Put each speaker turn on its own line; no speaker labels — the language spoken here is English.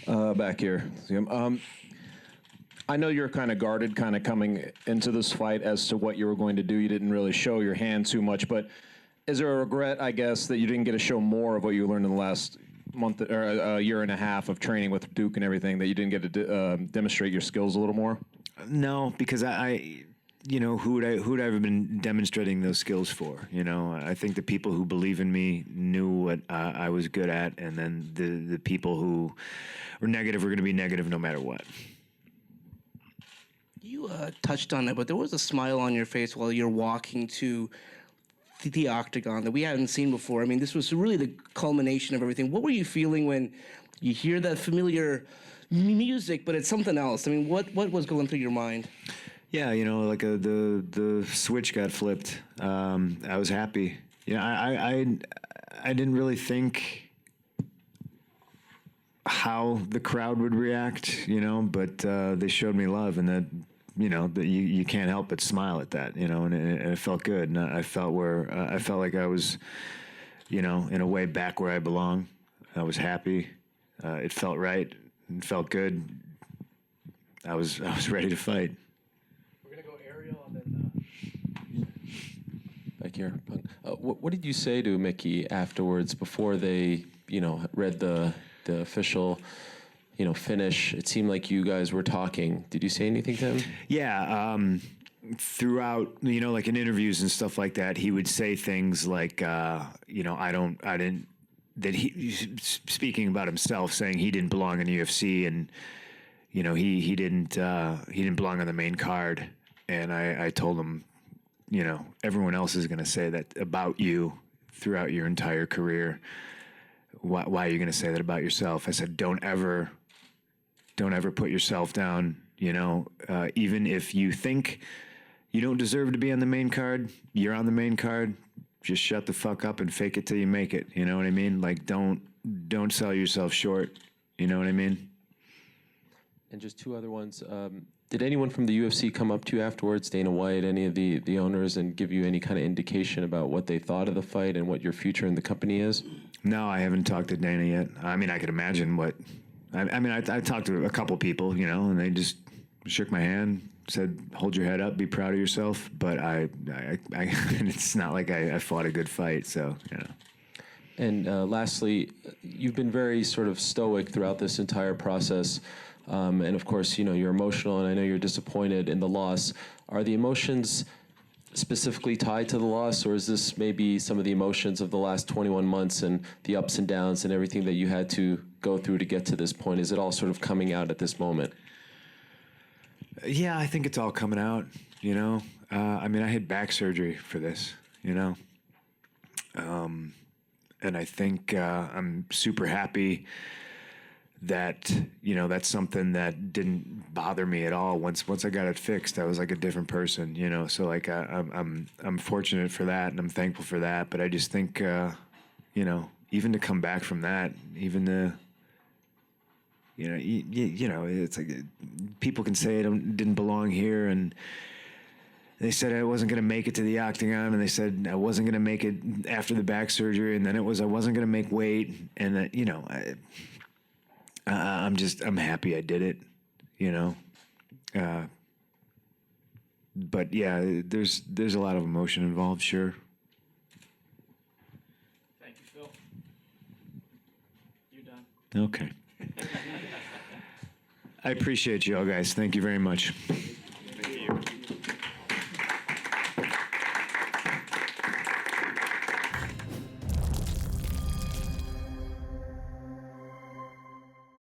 Back here. I know you're kind of guarded, kind of coming into this fight as to what you were going to do. You didn't really show your hand too much, but is there a regret, I guess, that you didn't get to show more of what you learned in the last month or a year and a half of training with Duke and everything, that you didn't get to demonstrate your skills a little more?
No, because I who would I have been demonstrating those skills for? I think the people who believe in me knew what I was good at, and then the people who were negative were going to be negative no matter what.
You touched on it, but there was a smile on your face while you're walking to the Octagon that we hadn't seen before. I mean, this was really the culmination of everything. What were you feeling when you hear that familiar music, but it's something else? I mean, what was going through your mind?
Yeah, like the switch got flipped. I was happy. I didn't really think how the crowd would react, but they showed me love, and that that you can't help but smile at that, and it felt good, and I felt like I was, in a way back where I belong. I was happy. It felt right. It felt good. I was ready to fight.
We're gonna go aerial and then.
Back here. What did you say to Mickey afterwards before they, read the official, finish? It seemed like you guys were talking. Did you say anything to him?
Yeah. Throughout, like in interviews and stuff like that, he would say things like, speaking about himself, saying he didn't belong in the UFC, and, he didn't belong on the main card. And I told him, everyone else is going to say that about you throughout your entire career. Why are you going to say that about yourself? I said, don't ever put yourself down. Even if you think you don't deserve to be on the main card, you're on the main card. Just shut the fuck up and fake it till you make it. You know what I mean? Like, don't sell yourself short. You know what I mean?
And just two other ones. Did anyone from the UFC come up to you afterwards, Dana White, any of the owners, and give you any kind of indication about what they thought of the fight and what your future in the company is?
No, I haven't talked to Dana yet. I mean, I could imagine what. I talked to a couple people, and they just shook my hand, said, "Hold your head up, be proud of yourself." But it's not like I fought a good fight, so.
And lastly, you've been very sort of stoic throughout this entire process. And of course, you're emotional, and I know you're disappointed in the loss. Are the emotions specifically tied to the loss, or is this maybe some of the emotions of the last 21 months and the ups and downs and everything that you had to go through to get to this point? Is it all sort of coming out at this moment?
Yeah, I think it's all coming out, I had back surgery for this, and I think I'm super happy that that's something that didn't bother me at all. Once I got it fixed, I was like a different person, So like I'm fortunate for that, and I'm thankful for that. But I just think even to come back from that, even to it's like people can say I didn't belong here, and they said I wasn't going to make it to the Octagon, and they said I wasn't going to make it after the back surgery, and then it was I wasn't going to make weight, and that I'm happy I did it, but yeah, there's a lot of emotion involved, sure.
Thank you, Phil. You're done.
Okay. I appreciate you all, guys. Thank you very much.
Thank you.